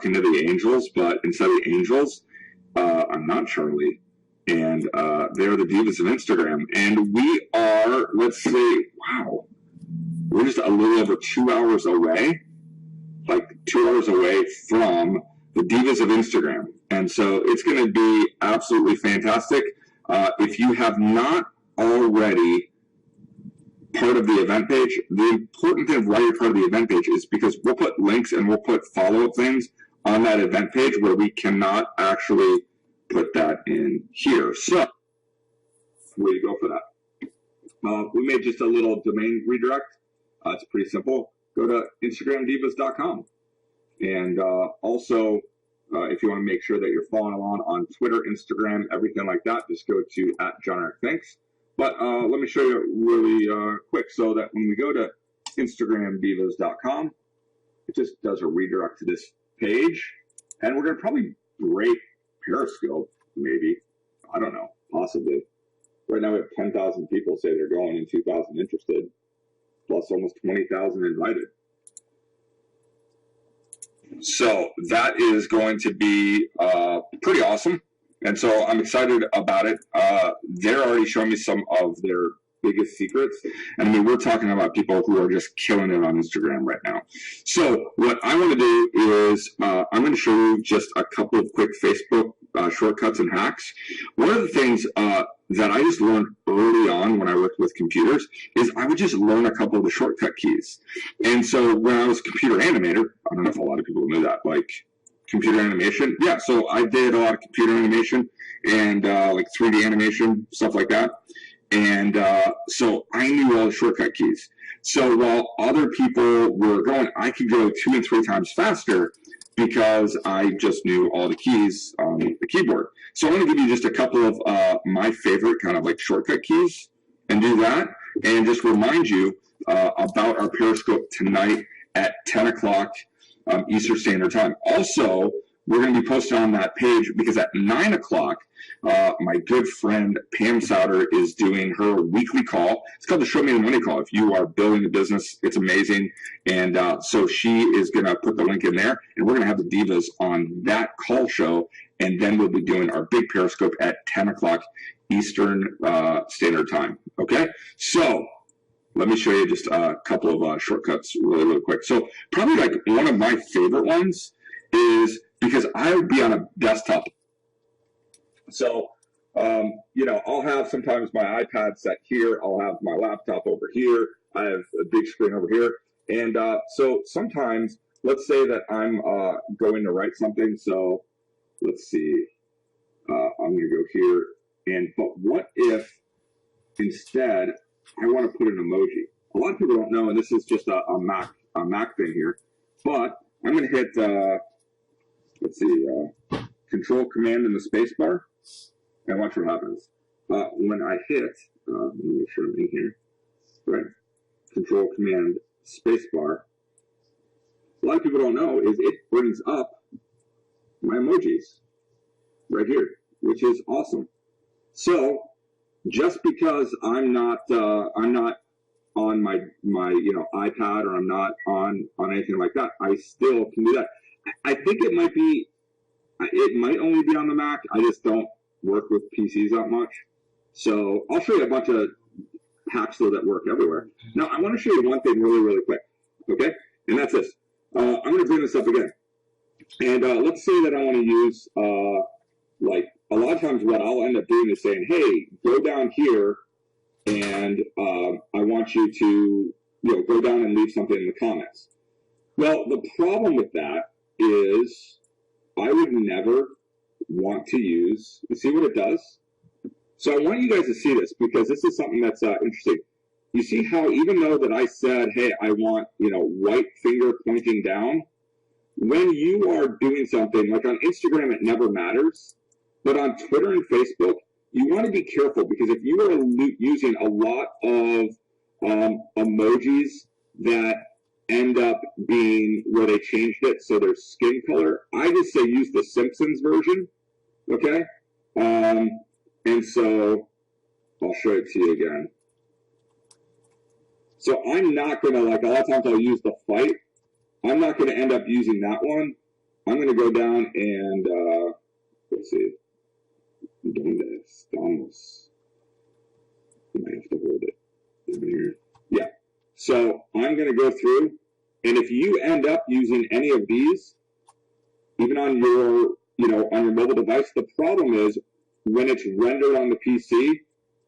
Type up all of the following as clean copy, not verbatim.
talking to the angels, but instead of the angels, I'm not Charlie. And they're the Divas of Instagram. And we are, let's say, wow, we're just a little over 2 hours away, like 2 hours away from the Divas of Instagram. And so it's going to be absolutely fantastic. If you have not already part of the event page, the important thing of why you're part of the event page is because we'll put links and we'll put follow-up things on that event page where we cannot actually put that in here. So, way to go for that. We made just a little domain redirect. It's pretty simple. Go to InstagramDivas.com. And also, if you want to make sure that you're following along on Twitter, Instagram, everything like that, just go to @JohnEricThinks. But let me show you really quick so that when we go to InstagramDivas.com, it just does a redirect to this page. And we're going to probably break Periscope, maybe. I don't know, possibly. Right now we have 10,000 people say they're going and 2,000 interested, plus almost 20,000 invited. So that is going to be pretty awesome. And so I'm excited about it. They're already showing me some of their biggest secrets. And I mean, we're talking about people who are just killing it on Instagram right now. So what I want to do is I'm going to show you just a couple of quick Facebook shortcuts and hacks. One of the things that I just learned early on when I worked with computers is I would just learn a couple of the shortcut keys. And so when I was a computer animator, I don't know if a lot of people knew that, like computer animation. Yeah, so I did a lot of computer animation and like 3D animation, stuff like that. And so I knew all the shortcut keys. So while other people were going, I could go 2 and 3 times faster because I just knew all the keys on the keyboard. So I'm going to give you just a couple of my favorite kind of like shortcut keys and do that. And just remind you about our Periscope tonight at 10 o'clock Eastern Standard Time. Also, we're going to be posting on that page because at 9 o'clock, my good friend Pam Souter is doing her weekly call. It's called the Show Me the Money Call. If you are building a business, it's amazing. And so she is going to put the link in there, and we're going to have the Divas on that call show. And then we'll be doing our big Periscope at 10 o'clock Eastern Standard Time. Okay? So let me show you just a couple of shortcuts really, really quick. So probably like one of my favorite ones is because I would be on a desktop. So, you know, I'll have sometimes my iPad set here. I'll have my laptop over here. I have a big screen over here. And so sometimes, let's say that I'm going to write something. So let's see. I'm going to go here. But what if instead I want to put an emoji? A lot of people don't know, and this is just a Mac thing here. But I'm going to hit, let's see, Control Command and the space bar, and watch what happens. When I hit, let me make sure I'm in here, right? Control Command space bar. A lot of people don't know is it brings up my emojis right here, which is awesome. So just because I'm not on my iPad or I'm not on anything like that, I still can do that. I think it might only be on the Mac. I just don't work with PCs that much. So I'll show you a bunch of hacks though that work everywhere. Now I want to show you one thing really, really quick. Okay, and that's this. I'm going to bring this up again. And let's say that I want to use like a lot of times what I'll end up doing is saying, hey, go down here and I want you to go down and leave something in the comments. Well, the problem with that is I would never want to use, you see what it does? So I want you guys to see this because this is something that's interesting. You see how even though that I said, hey, I want, white finger pointing down, when you are doing something, like on Instagram, it never matters. But on Twitter and Facebook, you want to be careful because if you are using a lot of emojis that end up being where they changed it so their skin color, I just say use the Simpsons version, okay? And so I'll show it to you again. So I'm not going to, like a lot of times I'll use the fight. I'm not going to end up using that one. I'm going to go down and, let's see, ¿dónde estamos? I might have to hold it down here. Yeah. So I'm going to go through, and if you end up using any of these, even on your, on your mobile device, the problem is when it's rendered on the PC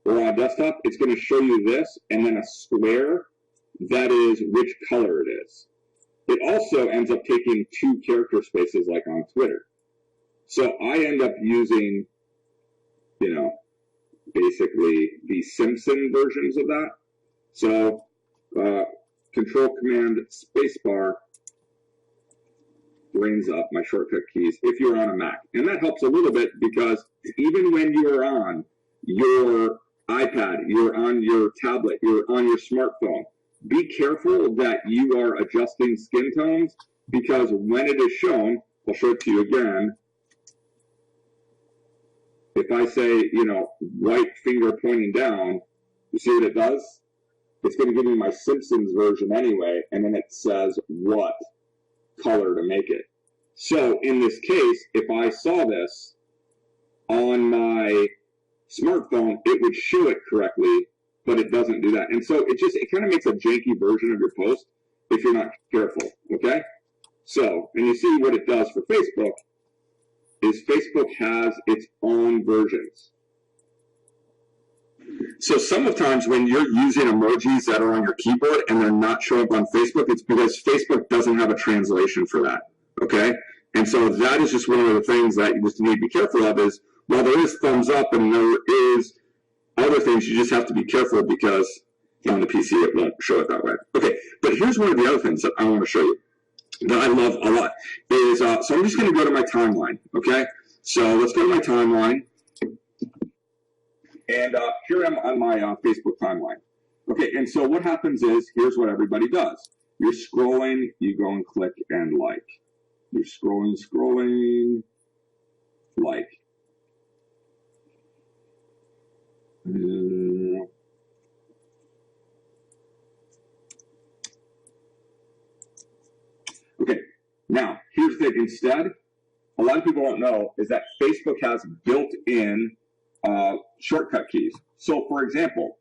or on a desktop, it's going to show you this and then a square that is which color it is. It also ends up taking 2 character spaces like on Twitter. So I end up using, basically the Simpson versions of that. So Control Command Spacebar brings up my shortcut keys if you're on a Mac. And that helps a little bit because even when you're on your iPad, you're on your tablet, you're on your smartphone, be careful that you are adjusting skin tones because when it is shown, I'll show it to you again. If I say, white finger pointing down, you see what it does? It's going to give me my Simpsons version anyway, and then it says what color to make it. So in this case, if I saw this on my smartphone, it would show it correctly, but it doesn't do that. And so it kind of makes a janky version of your post if you're not careful, okay? So, and you see what it does for Facebook is Facebook has its own versions. So sometimes when you're using emojis that are on your keyboard and they're not showing up on Facebook, it's because Facebook doesn't have a translation for that, okay? And so that is just one of the things that you just need to be careful of is, while there is thumbs up and there is other things, you just have to be careful because on the PC it won't show it that way. Okay, but here's one of the other things that I want to show you that I love a lot is, so I'm just going to go to my timeline, okay? So let's go to my timeline. And here I am on my Facebook timeline. Okay, and so what happens is, here's what everybody does. You're scrolling, you go and click and like. You're scrolling, like. Okay, now, here's the thing. Instead, a lot of people don't know is that Facebook has built-in shortcut keys. So, for example,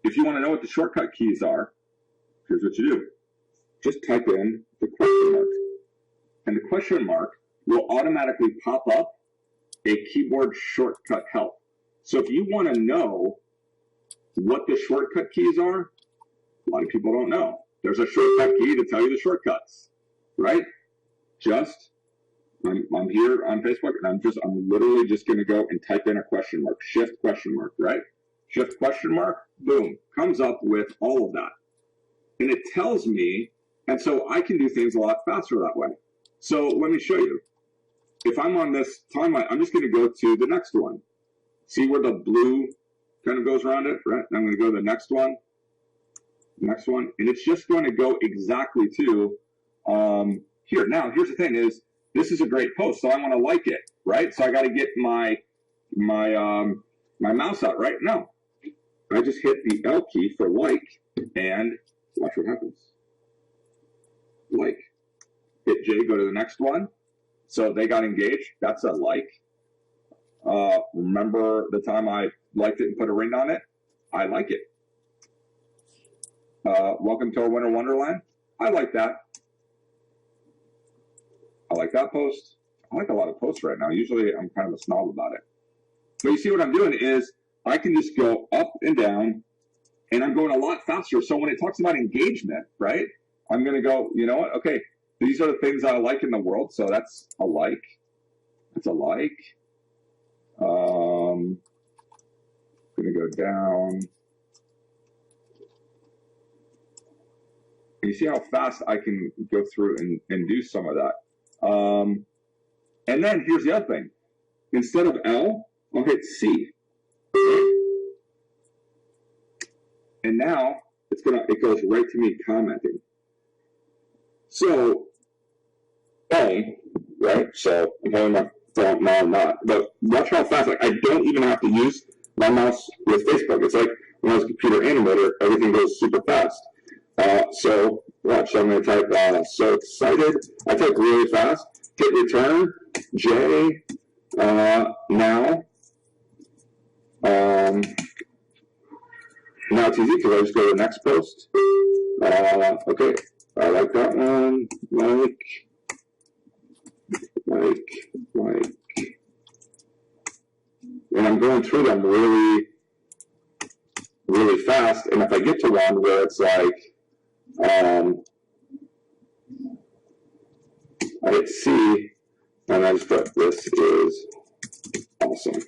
if you want to know what the shortcut keys are, here's what you do. Just type in the question mark. And the question mark will automatically pop up a keyboard shortcut help. So if you want to know what the shortcut keys are, a lot of people don't know. There's a shortcut key to tell you the shortcuts, right? I'm here on Facebook, and I'm literally just going to go and type in a question mark, shift question mark, right? Shift question mark, boom, comes up with all of that. And it tells me, and so I can do things a lot faster that way. So let me show you. If I'm on this timeline, I'm just going to go to the next one. See where the blue kind of goes around it, right? And I'm going to go to the next one, and it's just going to go exactly to here. Now, here's the thing is, this is a great post, so I want to like it, right? So I got to get my mouse out, right? No, I just hit the L key for like, and watch what happens. Like, hit J, go to the next one. So they got engaged. That's a like. Remember the time I liked it and put a ring on it? I like it. Welcome to our Winter Wonderland. I like that. I like that post. I like a lot of posts right now. Usually I'm kind of a snob about it. But you see what I'm doing is I can just go up and down, and I'm going a lot faster. So when it talks about engagement, right, I'm going to go, you know what? Okay, these are the things I like in the world. So that's a like. That's a like. I'm going to go down. You see how fast I can go through and do some of that. And then here's the other thing. Instead of L, I'll hit C. And now it goes right to me commenting. So, boom, right? So I'm holding my phone, no, I'm not. But watch how fast, like, I don't even have to use my mouse with Facebook. It's like when I was a computer animator, everything goes super fast. So watch, I'm going to type so excited. I type really fast. Hit return, J, now. Now it's easy because I just go to the next post. Okay, I like that one. Like. And I'm going through them really, really fast. And if I get to one where it's like, I hit C, and I just put this is awesome.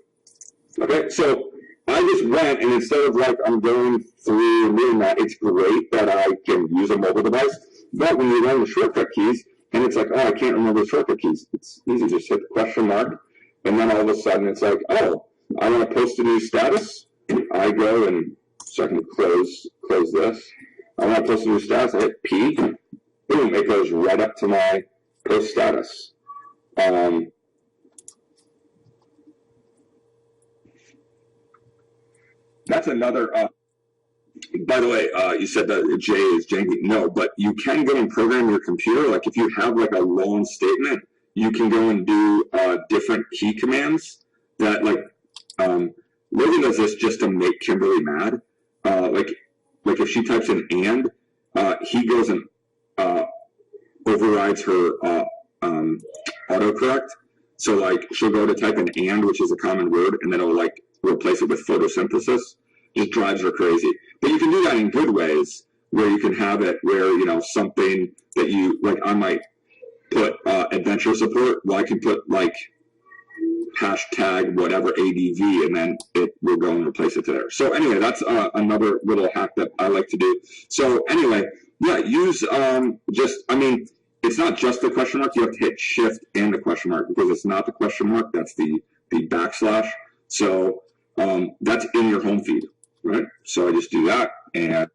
Okay, so I just went, and instead of like I'm going through and doing that, it's great that I can use a mobile device. But when you learn the shortcut keys, and it's like, oh, I can't remember the shortcut keys, it's easy, just hit the question mark, and then all of a sudden it's like, oh, I want to post a new status. I go and so I can close this. I want to post a new status. I hit P. Boom! It goes right up to my post status. That's another. By the way, you said that J is janky. No, but you can go and program your computer. Like if you have like a long statement, you can go and do different key commands that like. Logan does this just to make Kimberly mad. Like if she types in and, he goes and overrides her autocorrect. So like she'll go to type in and, which is a common word, and then it'll like replace it with photosynthesis. Just drives her crazy. But you can do that in good ways, where you can have it where, you know, something that you, like I might put adventure support, well I can put like hashtag whatever ADV, and then it will go and replace it to there. So anyway, that's another little hack that I like to do. So anyway, yeah, use I mean, it's not just the question mark. You have to hit shift and the question mark, because it's not the question mark. That's the backslash. So that's in your home feed, right? So I just do that, and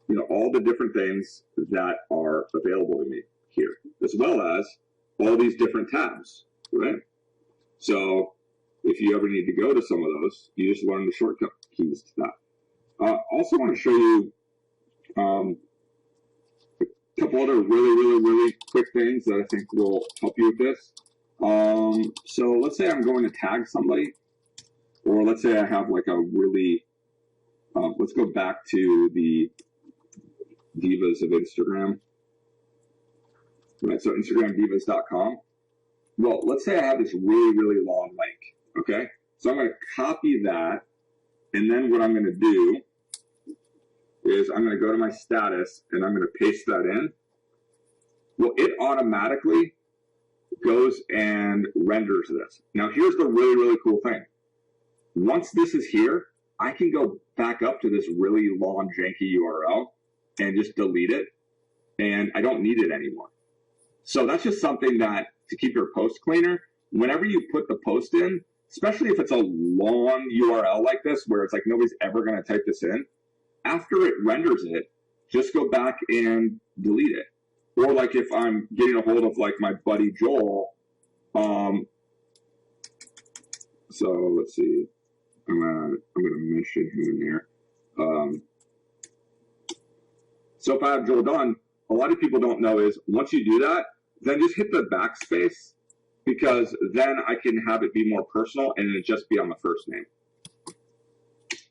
you know, all the different things that are available to me here, as well as all these different tabs, right? So if you ever need to go to some of those, you just learn the shortcut keys to that. Also want to show you a couple other really quick things that I think will help you with this. So let's say I'm going to tag somebody, or let's say I have like a really, let's go back to the divas of Instagram. Right, so InstagramDivas.com. Well, let's say I have this really long link, okay? So I'm going to copy that, and then what I'm going to do is I'm going to go to my status, and I'm going to paste that in. Well, it automatically goes and renders this. Now, here's the really cool thing. Once this is here, I can go back up to this really long, janky URL and just delete it, and I don't need it anymore. So that's just something that, to keep your post cleaner, whenever you put the post in, especially if it's a long URL like this, where it's like nobody's ever going to type this in, after it renders it, just go back and delete it. Or like if I'm getting a hold of like my buddy Joel, so let's see, I'm gonna mention him in there. So if I have Joel done, a lot of people don't know is once you do that, then just hit the backspace, because then I can have it be more personal and it just be on the first name.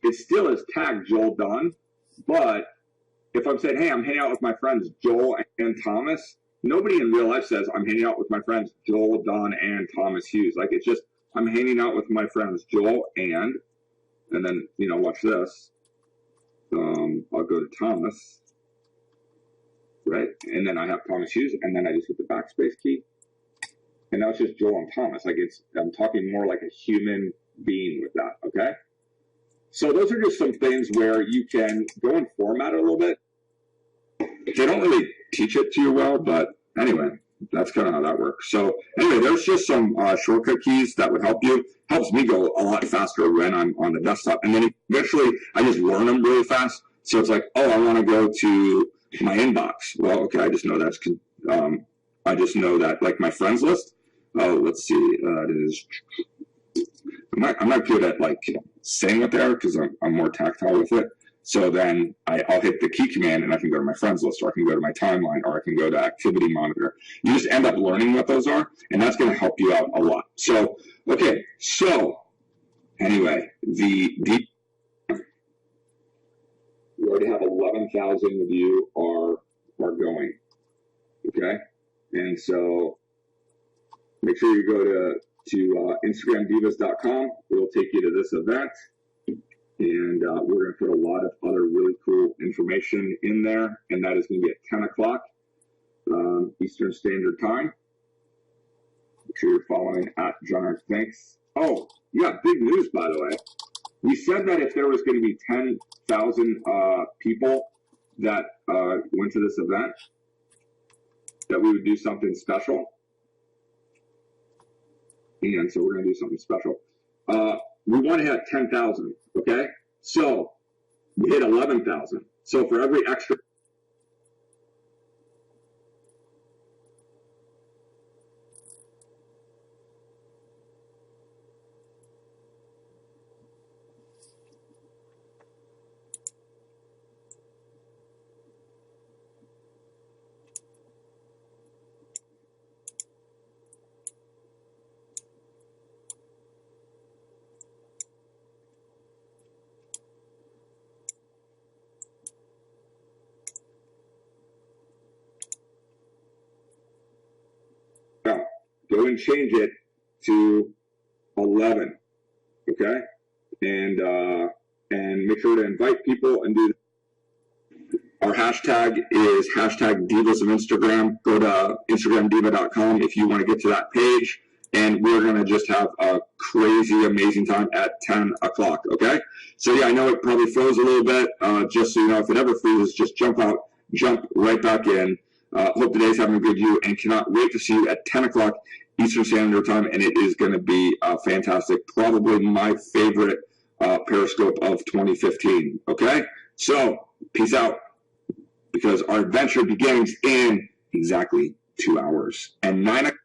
It still is tagged Joel Dunn, but if I'm saying, hey, I'm hanging out with my friends Joel and Thomas, nobody in real life says I'm hanging out with my friends Joel Dunn and Thomas Hughes. Like it's just I'm hanging out with my friends Joel and then, you know, watch this. I'll go to Thomas. Right, and then I have Thomas Hughes, and then I just hit the backspace key, and now it's just Joel and Thomas. Like I'm talking more like a human being with that. Okay, so those are just some things where you can go and format it a little bit. They don't really teach it to you well, but anyway, that's kind of how that works. So anyway, there's just some shortcut keys that would help you. Helps me go a lot faster when I'm on the desktop, and then eventually I just learn them really fast. So it's like, oh, I want to go to my inbox. Well, okay, I just know that's, I just know that, like my friends list. Oh, let's see, it is, I'm not good at like saying what they are because I'm more tactile with it. So then I'll hit the key command and I can go to my friends list, or I can go to my timeline, or I can go to activity monitor. You just end up learning what those are, and that's going to help you out a lot. So, okay, so anyway, we already have 11,000 of you are going, okay? And so make sure you go to InstagramDivas.com. It'll take you to this event. And we're going to put a lot of other really cool information in there. And that is going to be at 10 o'clock Eastern Standard Time. Make sure you're following at John Thanks. Oh, yeah, big news, by the way. We said that if there was going to be 10,000 people that went to this event, that we would do something special. And so we're going to do something special. We want to hit 10,000, okay? So we hit 11,000. So for every extra go and change it to 11, okay? And make sure to invite people and do. Our hashtag is hashtag Divas of Instagram. Go to InstagramDiva.com if you want to get to that page. And we're going to just have a crazy, amazing time at 10 o'clock, okay? So, yeah, I know it probably froze a little bit. Just so you know, if it ever freezes, just jump out, jump right back in. Hope today's having a good year and cannot wait to see you at 10 o'clock Eastern Standard Time. And it is going to be fantastic. Probably my favorite Periscope of 2015, okay? So, peace out, because our adventure begins in exactly 2 hours. And 9 o'clock.